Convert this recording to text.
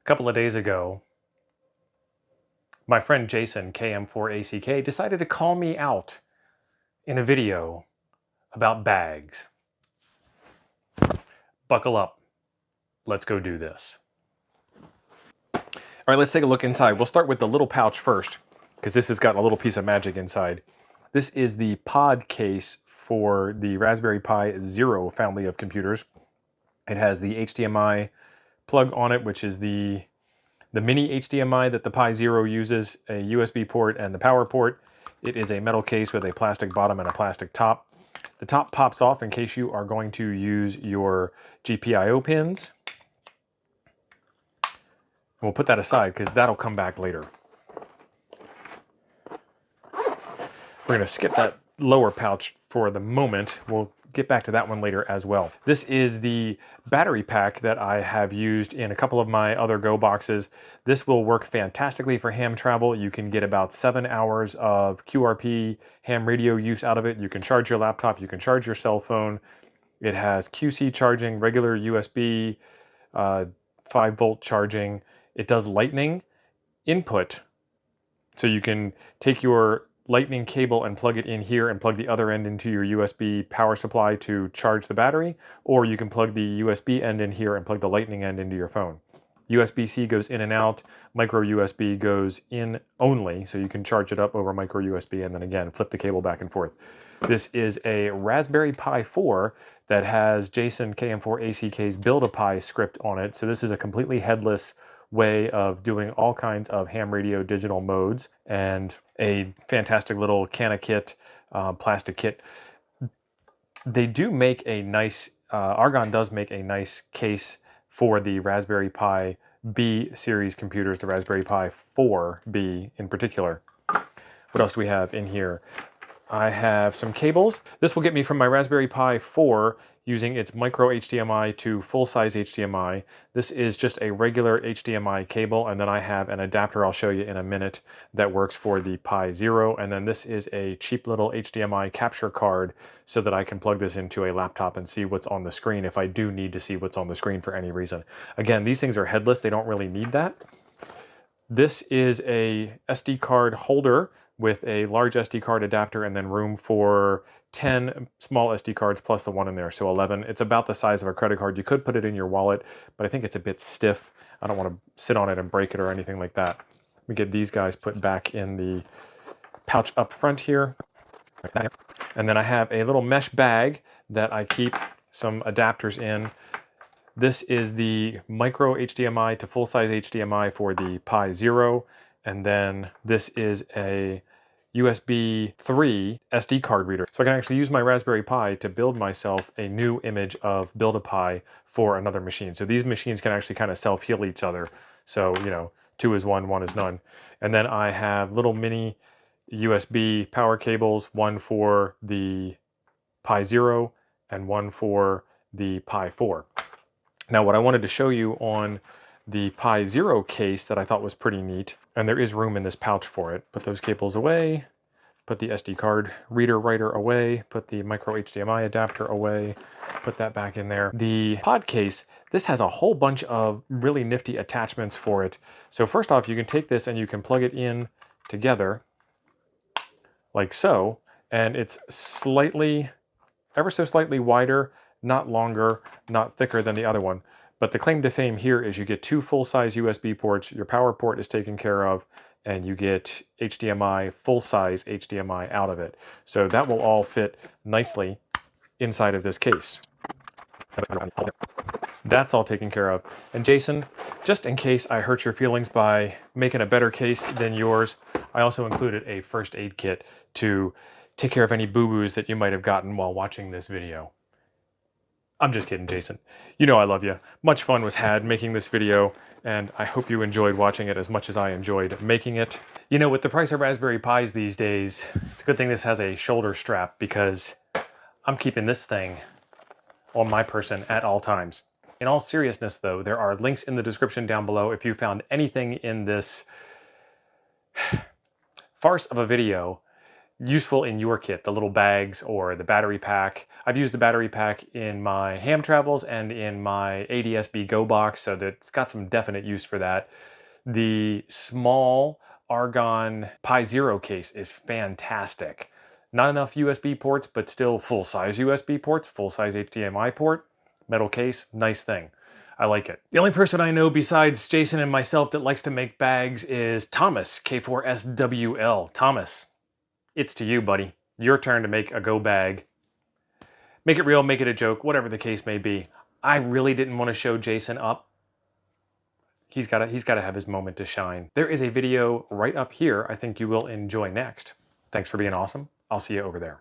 couple of days ago, my friend Jason, KM4ACK, decided to call me out in a video about bags. Buckle up. Let's go do this. All right, let's take a look inside. We'll start with the little pouch first, because this has got a little piece of magic inside. This is the pod case for the Raspberry Pi Zero family of computers. It has the HDMI plug on it, which is the mini HDMI that the Pi Zero uses, a USB port, and the power port. It is a metal case with a plastic bottom and a plastic top. The top pops off in case you are going to use your GPIO pins. We'll put that aside because that'll come back later. We're going to skip that lower pouch for the moment. We'll get back to that one later as well. This is the battery pack that I have used in a couple of my other Go boxes. This will work fantastically for ham travel. You can get about 7 hours of QRP ham radio use out of it. You can charge your laptop, you can charge your cell phone. It has QC charging, regular USB, 5-volt charging. It does lightning input, so you can take your lightning cable and plug it in here and plug the other end into your USB power supply to charge the battery, or you can plug the USB end in here and plug the lightning end into your phone. USB-C goes in and out, micro USB goes in only, so you can charge it up over micro USB and then again flip the cable back and forth. This is a Raspberry Pi 4 that has Jason KM4ACK's Build-A-Pi script on it, so this is a completely headless way of doing all kinds of ham radio digital modes, and a fantastic little Cana kit, plastic kit. They do make a nice, Argon does make a nice case for the Raspberry Pi B series computers, the Raspberry Pi 4B in particular. What else do we have in here? I have some cables. This will get me from my Raspberry Pi 4 using its micro HDMI to full-size HDMI. This is just a regular HDMI cable, and then I have an adapter I'll show you in a minute that works for the Pi Zero, and then this is a cheap little HDMI capture card so that I can plug this into a laptop and see what's on the screen if I do need to see what's on the screen for any reason. Again, these things are headless, they don't really need that. This is a SD card holder with a large SD card adapter and then room for 10 small SD cards plus the one in there, so 11. It's about the size of a credit card. You could put it in your wallet, but I think it's a bit stiff. I don't want to sit on it and break it or anything like that. We get these guys put back in the pouch up front here. And then I have a little mesh bag that I keep some adapters in. This is the micro HDMI to full-size HDMI for the Pi Zero, and then this is a USB 3 SD card reader. So I can actually use my Raspberry Pi to build myself a new image of Build-A-Pi for another machine. So these machines can actually kind of self-heal each other. So, you know, 2 is 1, 1 is none. And then I have little mini USB power cables, one for the Pi Zero and one for the Pi 4. Now, what I wanted to show you on the Pi Zero case that I thought was pretty neat, and there is room in this pouch for it. Put those cables away, put the SD card reader writer away, put the micro HDMI adapter away, put that back in there. The pod case, this has a whole bunch of really nifty attachments for it. So first off, you can take this and you can plug it in together like so, and it's slightly, ever so slightly wider, not longer, not thicker than the other one. But the claim to fame here is you get 2 full-size USB ports, your power port is taken care of, and you get HDMI, full-size HDMI out of it. So that will all fit nicely inside of this case. That's all taken care of. And Jason, just in case I hurt your feelings by making a better case than yours, I also included a first aid kit to take care of any boo-boos that you might have gotten while watching this video. I'm just kidding, Jason. You know I love you. Much fun was had making this video, and I hope you enjoyed watching it as much as I enjoyed making it. You know, with the price of Raspberry Pis these days, it's a good thing this has a shoulder strap, because I'm keeping this thing on my person at all times. In all seriousness, though, there are links in the description down below if you found anything in this farce of a video useful in your kit, the little bags or the battery pack. I've used the battery pack in my ham travels and in my ADS-B Go box, so that it's got some definite use for that. The small Argon Pi Zero case is fantastic. Not enough USB ports, but still full-size USB ports, full-size HDMI port, metal case, nice thing. I like it. The only person I know besides Jason and myself that likes to make bags is Thomas, K4SWL. Thomas, it's to you, buddy. Your turn to make a Go bag. Make it real, make it a joke, whatever the case may be. I really didn't want to show Jason up. He's got to have his moment to shine. There is a video right up here I think you will enjoy next. Thanks for being awesome. I'll see you over there.